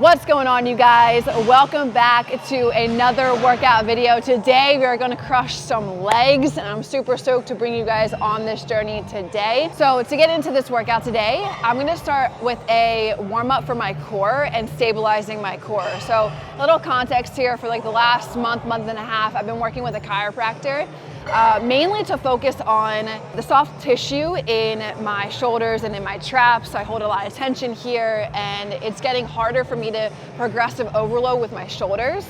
What's going on, you guys? Welcome back to another workout video. Today we are going to crush some legs, and I'm super stoked to bring you guys on this journey today. So to get into this workout today, I'm going to start with a warm-up for my core and stabilizing my core. So a little context here: for like the last month and a half, I've been working with a chiropractor, mainly to focus on the soft tissue in my shoulders and in my traps. I hold a lot of tension here, and it's getting harder for me to progressive overload with my shoulders.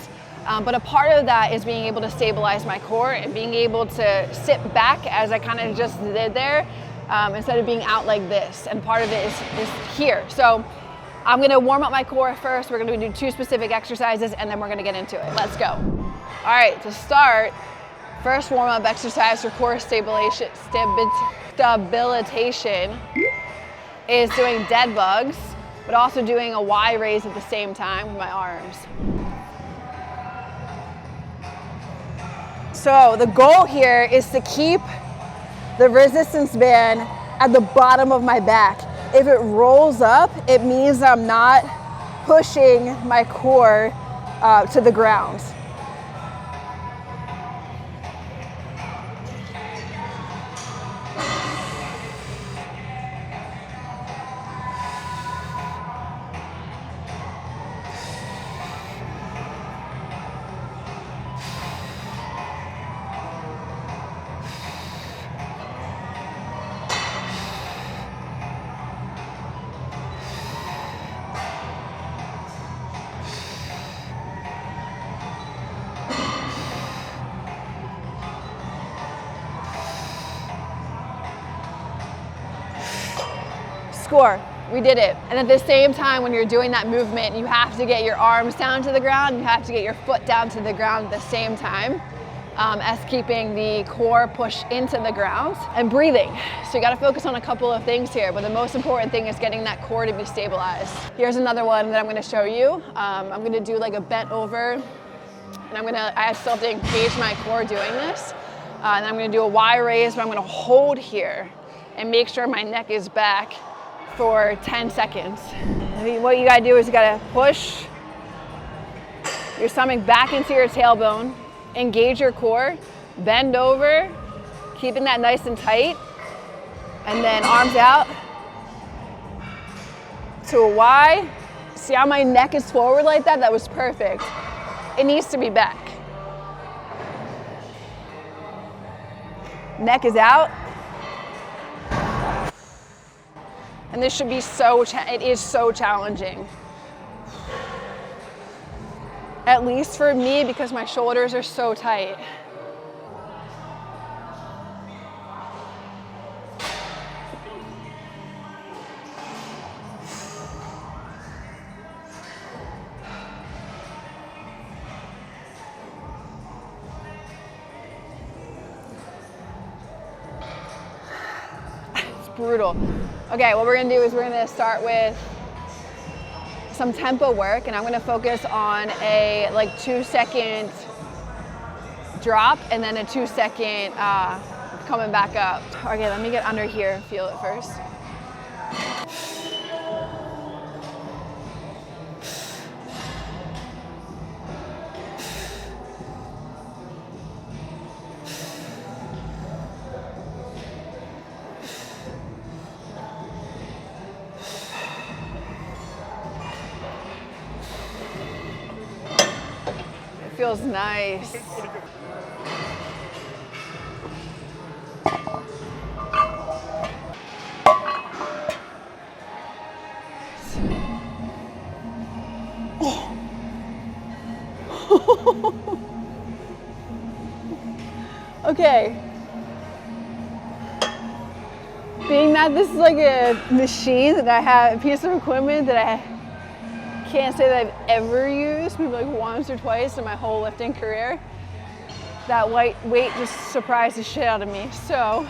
But a part of that is being able to stabilize my core and being able to sit back as I kind of just did there, instead of being out like this. And part of it is here. So I'm gonna warm up my core first. We're gonna do 2 specific exercises, and then we're gonna get into it. Let's go. All right, to start, first warm-up exercise for core stabilization is doing dead bugs, but also doing a Y raise at the same time with my arms. So the goal here is to keep the resistance band at the bottom of my back. If it rolls up, it means I'm not pushing my core to the ground. Score. We did it. And at the same time, when you're doing that movement, you have to get your arms down to the ground. You have to get your foot down to the ground at the same time, as keeping the core push into the ground and breathing. So you got to focus on a couple of things here, but the most important thing is getting that core to be stabilized. Here's another one that I'm going to show you. I'm going to do like a bent over, and I still have to engage my core doing this. And I'm going to do a Y raise, but I'm going to hold here and make sure my neck is back for 10 seconds. What you gotta do is you gotta push your stomach back into your tailbone, engage your core, bend over, keeping that nice and tight, and then arms out to a Y. See how my neck is forward like that? That was perfect. It needs to be back. Neck is out. And this should be it is so challenging. At least for me, because my shoulders are so tight. It's brutal. Okay, what we're gonna do is we're gonna start with some tempo work, and I'm gonna focus on a 2-second drop and then a 2-second coming back up. Okay, let me get under here, feel it first. Feels nice. Okay. Being that this is like a machine that I have, a piece of equipment that I can't say that I've ever used, maybe like once or twice in my whole lifting career. That weight just surprised the shit out of me. So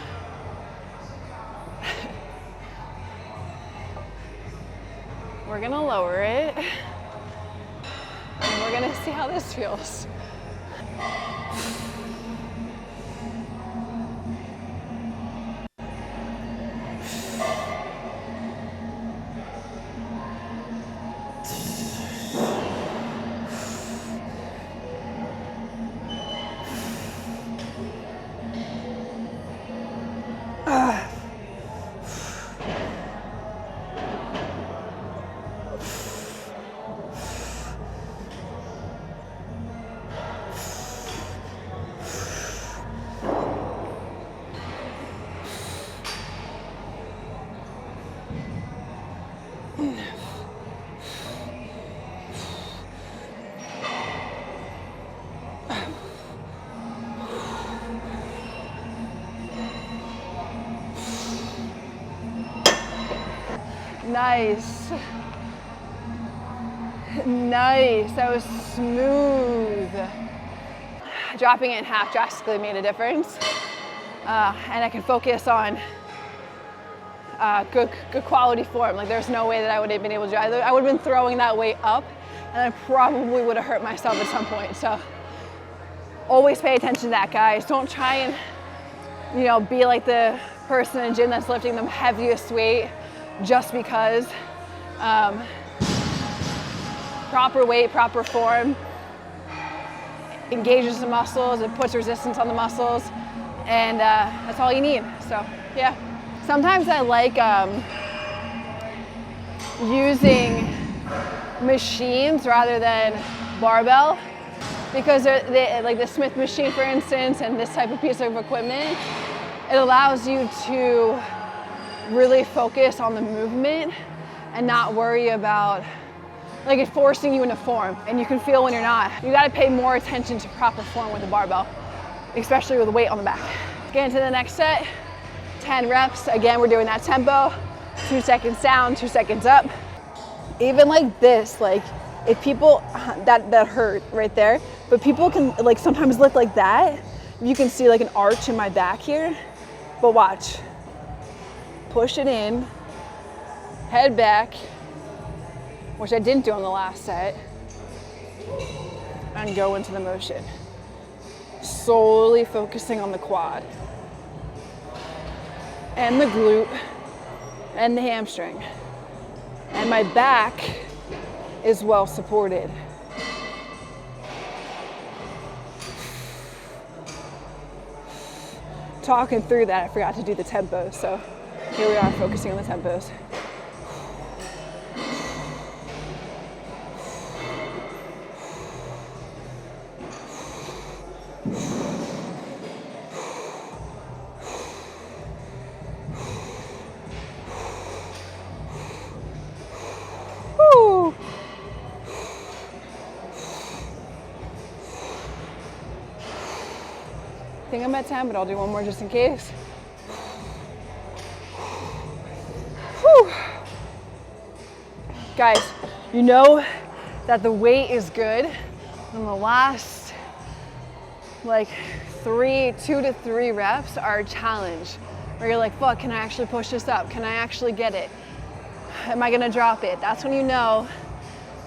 we're gonna lower it, and we're gonna see how this feels. Nice. Nice, that was smooth. Dropping it in half drastically made a difference. And I can focus on good quality form. Like there's no way that I would have been able to, I would have been throwing that weight up and I probably would have hurt myself at some point. So always pay attention to that, guys. Don't try and, you know, be like the person in the gym that's lifting the heaviest weight just because. Proper weight, proper form engages the muscles, it puts resistance on the muscles, and that's all you need. So yeah, sometimes I like using machines rather than barbell, because they, like the Smith machine for instance, and this type of piece of equipment, it allows you to really focus on the movement and not worry about like it's forcing you into form, and you can feel when you're not. You gotta pay more attention to proper form with the barbell, especially with the weight on the back. Get into the next set, 10 reps. Again, we're doing that tempo, 2 seconds down, 2 seconds up. Even like this, like if people, that hurt right there, but people can like sometimes lift like that. You can see like an arch in my back here, but watch. Push it in, head back, which I didn't do on the last set, and go into the motion. Solely focusing on the quad and the glute and the hamstring. And my back is well supported. Talking through that, I forgot to do the tempos, so here we are focusing on the tempos. I think I'm at 10, but I'll do one more just in case. Whew. Guys, you know that the weight is good and the last like 2 to 3 reps are a challenge where you're like, fuck, can I actually push this up? Can I actually get it? Am I gonna drop it? That's when you know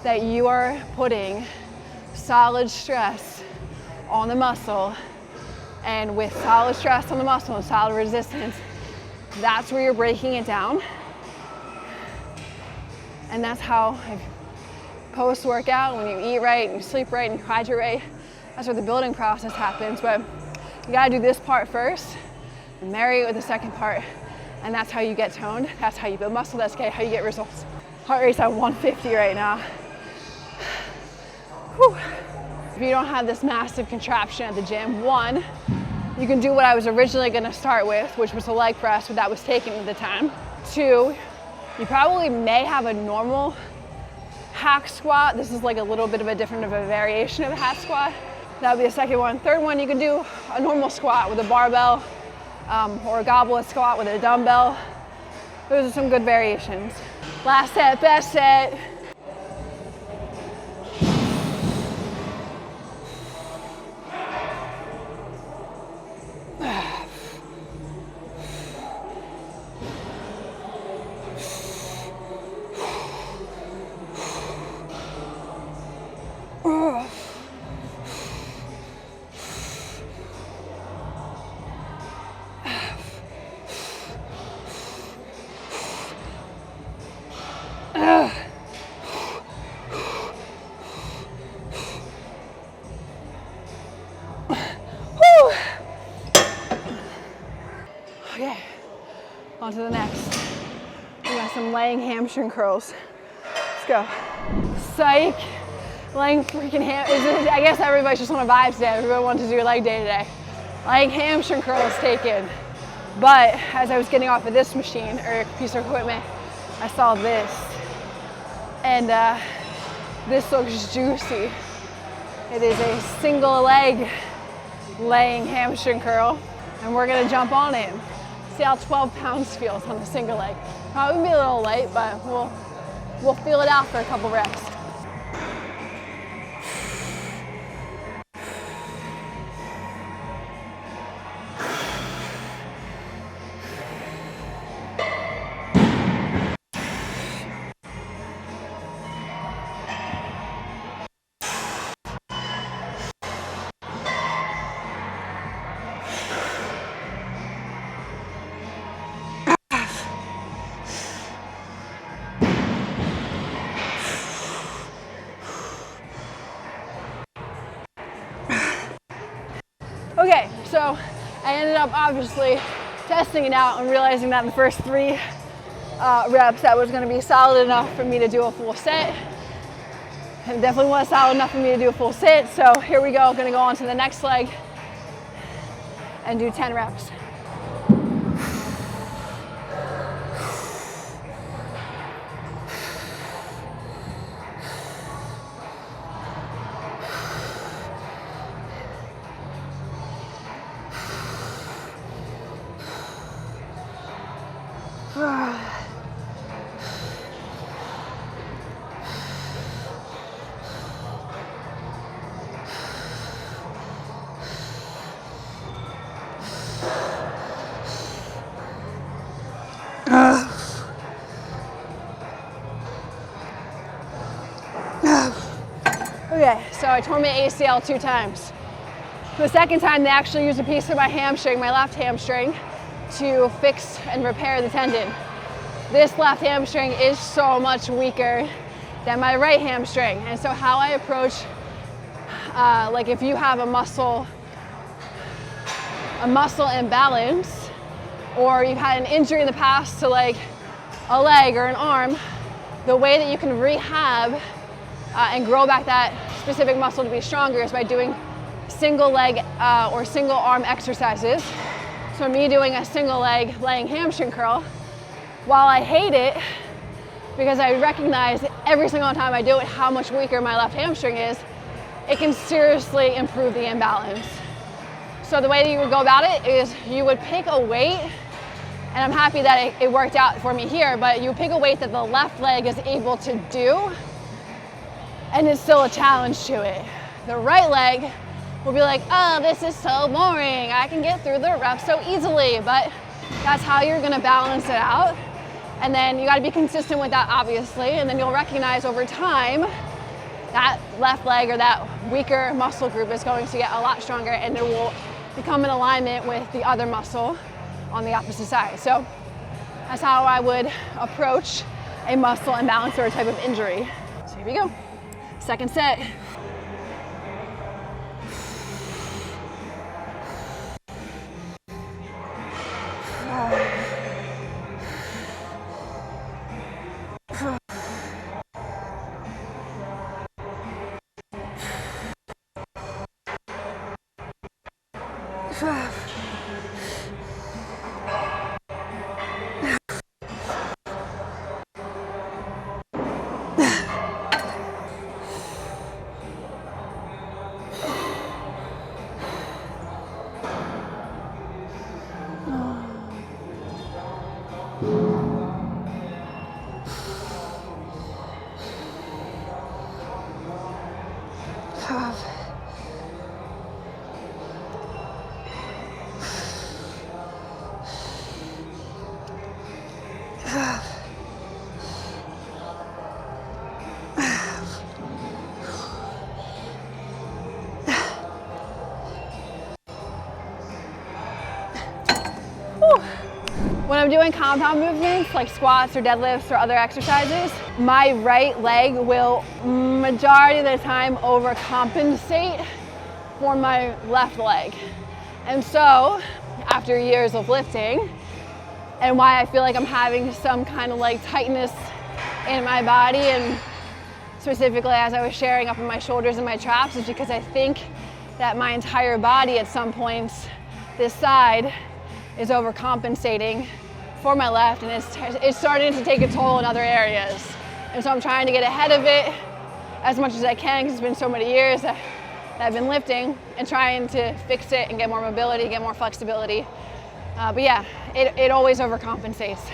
that you are putting solid stress on the muscle. And with solid stress on the muscle and solid resistance, that's where you're breaking it down. And that's how post-workout, when you eat right and you sleep right and you hydrate right, that's where the building process happens. But you gotta do this part first and marry it with the second part. And that's how you get toned. That's how you build muscle. That's how you get results. Heart rate's at 150 right now. Whew. If you don't have this massive contraption at the gym, 1, you can do what I was originally gonna start with, which was a leg press, but that was taken at the time. 2, you probably may have a normal hack squat. This is like a little bit of a different of a variation of a hack squat. That would be the second one. Third one, you can do a normal squat with a barbell or a goblet squat with a dumbbell. Those are some good variations. Last set, best set. Okay, on to the next. We got some laying hamstring curls. Let's go. Psych. Laying freaking I guess everybody's just on a vibe today. Everybody wants to do a leg day today. Laying hamstring curls taken. But as I was getting off of this machine or piece of equipment, I saw this. And this looks juicy. It is a single leg laying hamstring curl. And we're gonna jump on it. See how 12 pounds feels on a single leg. All Probably be a little light, but we'll feel it out for a couple reps. Okay, so I ended up obviously testing it out and realizing that in the first 3 reps that was going to be solid enough for me to do a full set. And definitely wasn't solid enough for me to do a full set. So here we go, going to go on to the next leg and do 10 reps. Okay, so I tore my ACL 2 times. The second time they actually used a piece of my hamstring, my left hamstring, to fix and repair the tendon. This left hamstring is so much weaker than my right hamstring. And so how I approach, like if you have a muscle imbalance, or you've had an injury in the past to like a leg or an arm, the way that you can rehab and grow back that specific muscle to be stronger is by doing single leg or single arm exercises. So me doing a single leg laying hamstring curl, while I hate it because I recognize every single time I do it how much weaker my left hamstring is, it can seriously improve the imbalance. So the way that you would go about it is you would pick a weight, and I'm happy that it worked out for me here, but you pick a weight that the left leg is able to do, and it's still a challenge to it. The right leg will be like, oh, this is so boring. I can get through the reps so easily, but that's how you're gonna balance it out. And then you gotta be consistent with that, obviously, and then you'll recognize over time that left leg or that weaker muscle group is going to get a lot stronger, and it will become in alignment with the other muscle on the opposite side. So that's how I would approach a muscle imbalance or a type of injury. So here we go. Second set. When I'm doing compound movements like squats or deadlifts or other exercises, my right leg will majority of the time overcompensate for my left leg. And so after years of lifting, and why I feel like I'm having some kind of like tightness in my body, and specifically as I was sharing up in my shoulders and my traps, is because I think that my entire body at some points, this side, is overcompensating for my left, and it's starting to take a toll in other areas. And so I'm trying to get ahead of it as much as I can, because it's been so many years that I've been lifting, and trying to fix it and get more mobility, get more flexibility. But yeah, it always overcompensates.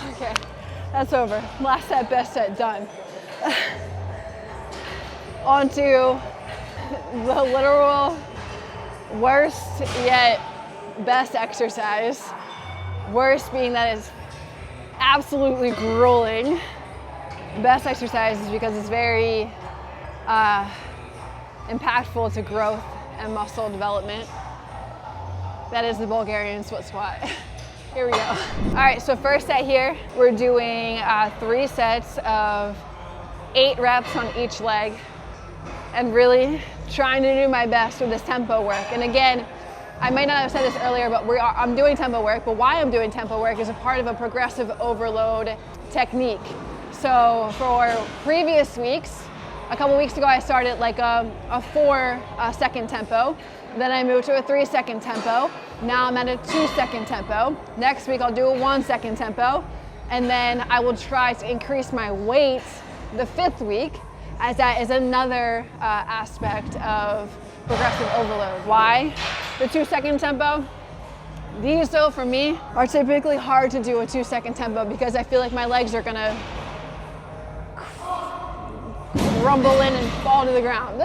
Okay, that's over. Last set, best set, done. On to the literal worst yet best exercise. Worst being that it's absolutely grueling. Best exercise is because it's very impactful to growth and muscle development. That is the Bulgarian split squat. Here we go. All right, so first set here, we're doing 3 sets of 8 reps on each leg and really trying to do my best with this tempo work. And again, I might not have said this earlier, but I'm doing tempo work, but why I'm doing tempo work is a part of a progressive overload technique. So for previous weeks, a couple weeks ago, I started like a 4-second tempo. Then I moved to a 3-second tempo. Now I'm at a 2-second tempo. Next week, I'll do a 1-second tempo. And then I will try to increase my weight the 5th week, as that is another aspect of progressive overload. Why the 2-second tempo? These though, for me, are typically hard to do a 2-second tempo because I feel like my legs are gonna rumble in and fall to the ground.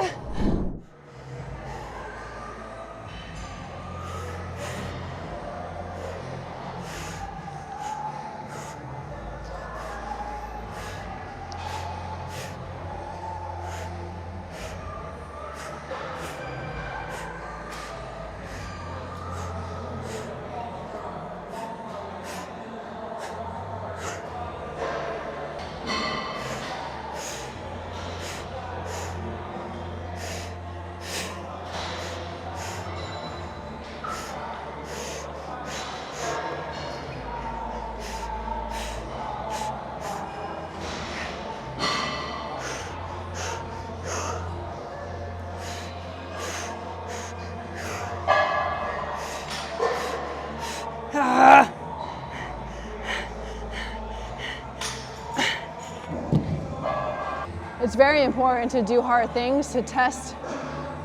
It's very important to do hard things to test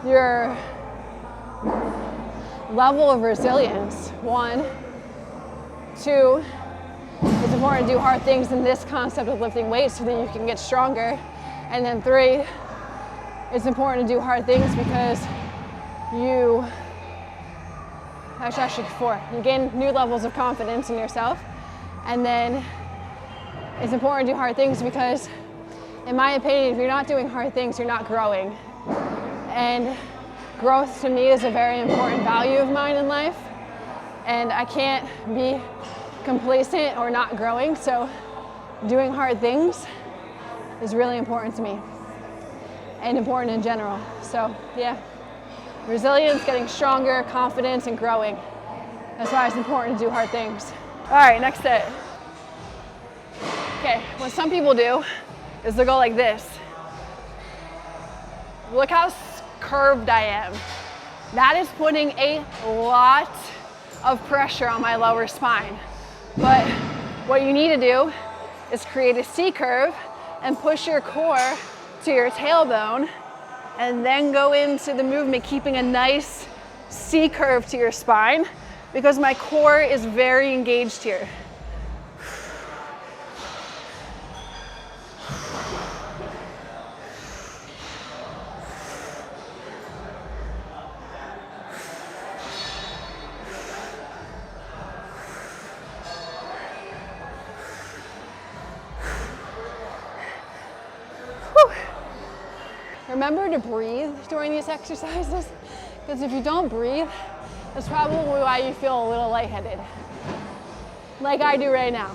your level of resilience. 1, 2, it's important to do hard things in this concept of lifting weights so that you can get stronger. And then 3, it's important to do hard things because actually 4, you gain new levels of confidence in yourself. And then it's important to do hard things because, in my opinion, if you're not doing hard things, you're not growing. And growth to me is a very important value of mine in life. And I can't be complacent or not growing. So doing hard things is really important to me and important in general. So yeah, resilience, getting stronger, confidence, and growing. That's why it's important to do hard things. All right, next set. Okay, what some people do is they'll go like this. Look how curved I am. That is putting a lot of pressure on my lower spine. But what you need to do is create a C curve and push your core to your tailbone and then go into the movement, keeping a nice C curve to your spine because my core is very engaged here. remember to breathe during these exercises, because if you don't breathe, that's probably why you feel a little lightheaded, like I do right now.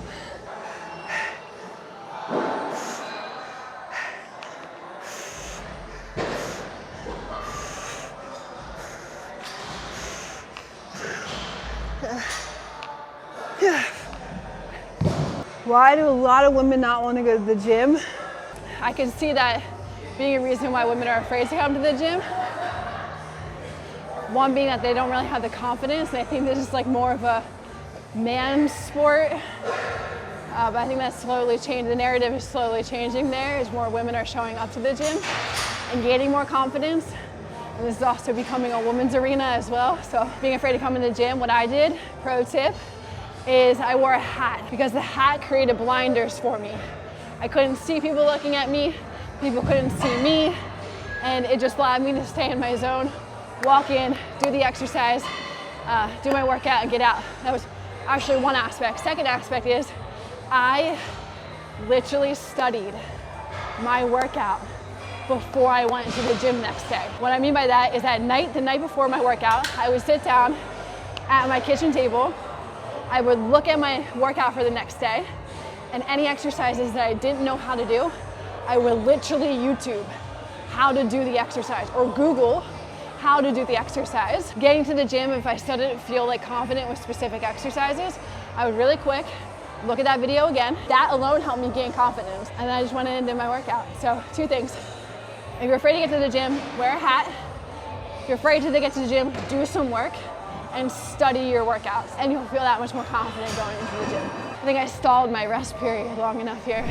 Why do a lot of women not want to go to the gym? I can see that being a reason why women are afraid to come to the gym. One being that they don't really have the confidence, and I think this is like more of a man's sport. But I think that's slowly changing. The narrative is slowly changing there as more women are showing up to the gym and gaining more confidence. And this is also becoming a women's arena as well. So being afraid to come in the gym, what I did, pro tip, is I wore a hat because the hat created blinders for me. I couldn't see people looking at me, people couldn't see me, and it just allowed me to stay in my zone, walk in, do the exercise, do my workout and get out. That was actually one aspect. Second aspect is I literally studied my workout before I went into the gym next day. What I mean by that is at night, the night before my workout, I would sit down at my kitchen table. I would look at my workout for the next day, and any exercises that I didn't know how to do, I would literally YouTube how to do the exercise or Google how to do the exercise. Getting to the gym, if I still didn't feel like confident with specific exercises, I would really quick look at that video again. That alone helped me gain confidence, and then I just went in and did my workout. So 2 things. If you're afraid to get to the gym, wear a hat. If you're afraid to get to the gym, do some work and study your workouts, and you'll feel that much more confident going into the gym. I think I stalled my rest period long enough here.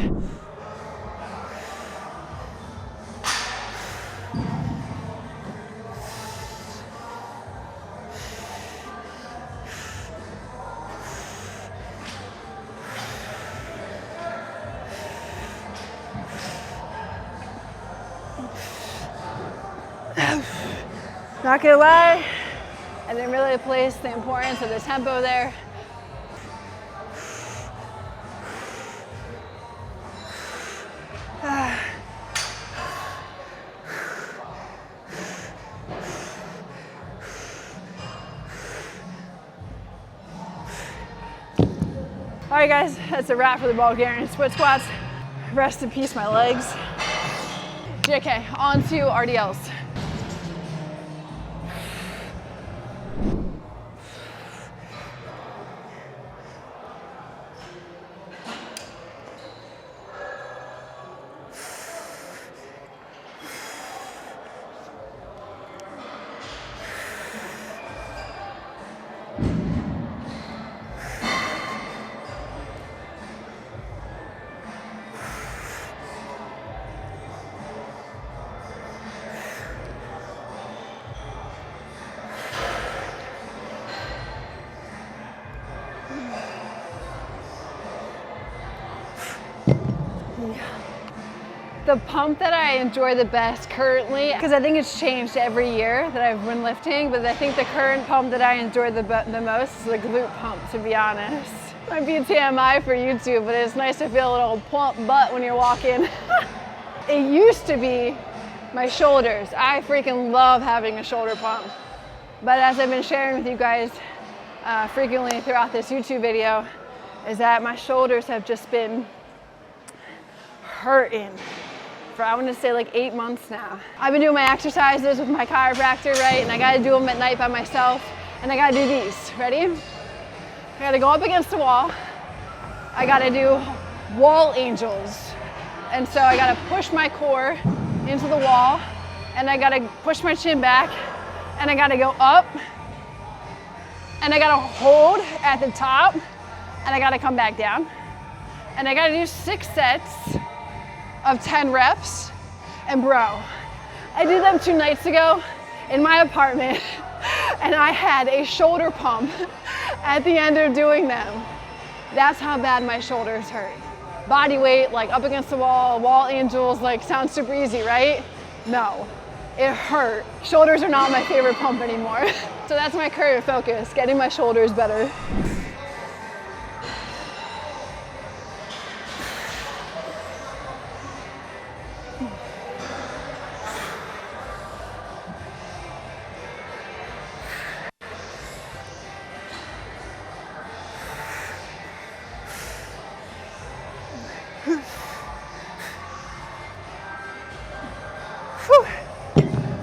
Not gonna lie, I didn't really place the importance of the tempo there. All right guys, that's a wrap for the Bulgarian split squats. Rest in peace, my legs. JK, on to RDLs. The pump that I enjoy the best currently, because I think it's changed every year that I've been lifting, but I think the current pump that I enjoy the most is the glute pump, to be honest. Might be a TMI for YouTube, but it's nice to feel a little plump butt when you're walking. It used to be my shoulders. I freaking love having a shoulder pump. But as I've been sharing with you guys frequently throughout this YouTube video, is that my shoulders have just been hurting for, I want to say, like 8 months now. I've been doing my exercises with my chiropractor, right? And I got to do them at night by myself. And I got to do these. Ready? I got to go up against the wall. I got to do wall angels. And so I got to push my core into the wall. And I got to push my chin back. And I got to go up. And I got to hold at the top. And I got to come back down. And I got to do 6 sets of 10 reps, and bro, I did them 2 nights ago in my apartment, and I had a shoulder pump at the end of doing them. That's how bad my shoulders hurt. Body weight, like up against the wall angels, like sounds super easy, right? No, it hurt. Shoulders are not my favorite pump anymore. So that's my current focus, getting my shoulders better.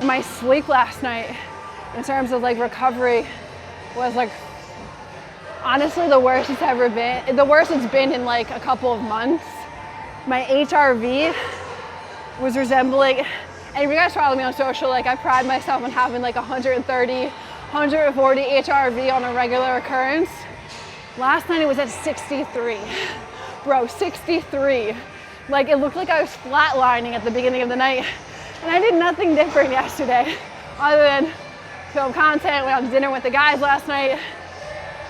my sleep last night in terms of like recovery was like honestly the worst it's ever been. The worst it's been in like a couple of months. My HRV was resembling, and if you guys follow me on social, like I pride myself on having like 130, 140 HRV on a regular occurrence. Last night it was at 63. Bro, 63. Like it looked like I was flatlining at the beginning of the night. And I did nothing different yesterday other than film content, went out to dinner with the guys last night.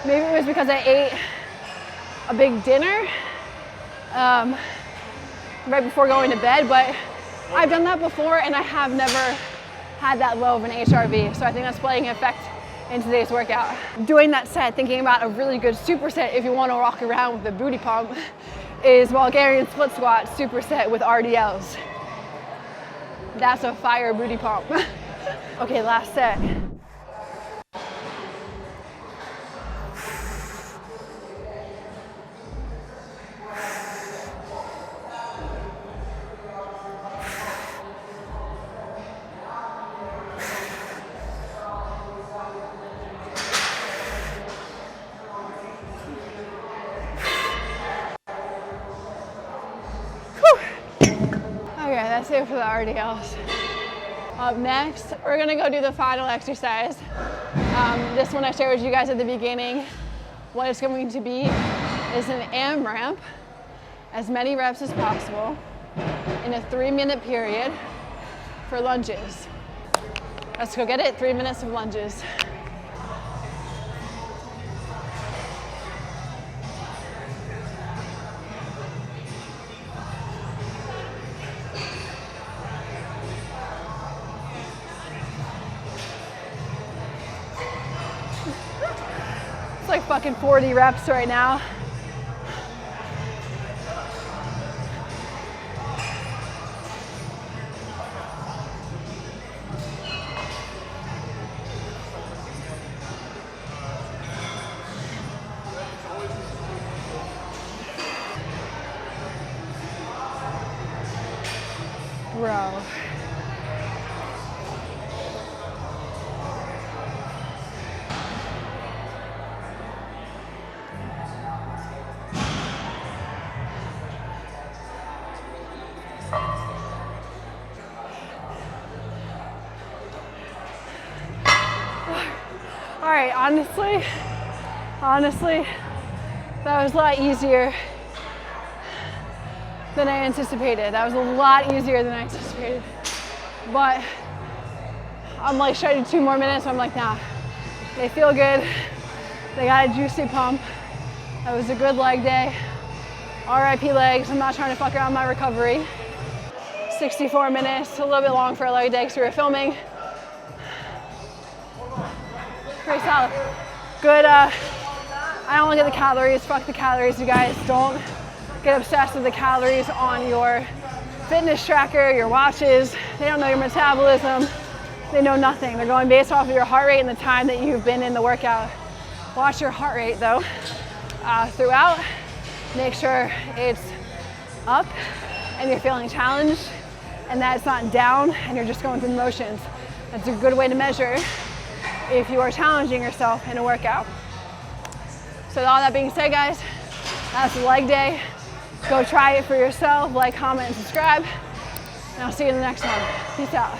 Maybe it was because I ate a big dinner right before going to bed, but I've done that before and I have never had that low of an HRV. So I think that's playing an effect in today's workout. Doing that set, thinking about a really good superset if you want to walk around with a booty pump, is Bulgarian split squat superset with RDLs. That's a fire booty pump. Okay, last set. Okay, that's it for the RDLs. Up next, we're gonna go do the final exercise. This one I shared with you guys at the beginning. What it's going to be is an AMRAP, as many reps as possible, in a 3-minute period for lunges. Let's go get it, 3 minutes of lunges. It's like fucking 40 reps right now. Bro. All right, honestly, that was a lot easier than I anticipated. That was a lot easier than I anticipated. But I'm like, should I do 2 more minutes? I'm like, nah, they feel good. They got a juicy pump. That was a good leg day. RIP legs, I'm not trying to fuck around my recovery. 64 minutes, a little bit long for a leg day because we were filming. Pretty solid. Good, I don't look at the calories, fuck the calories, you guys. Don't get obsessed with the calories on your fitness tracker, your watches. They don't know your metabolism. They know nothing. They're going based off of your heart rate and the time that you've been in the workout. Watch your heart rate though throughout. Make sure it's up and you're feeling challenged and that it's not down and you're just going through the motions. That's a good way to measure if you are challenging yourself in a workout. So with all that being said, guys, that's leg day. Go try it for yourself, like, comment, and subscribe. And I'll see you in the next one. Peace out.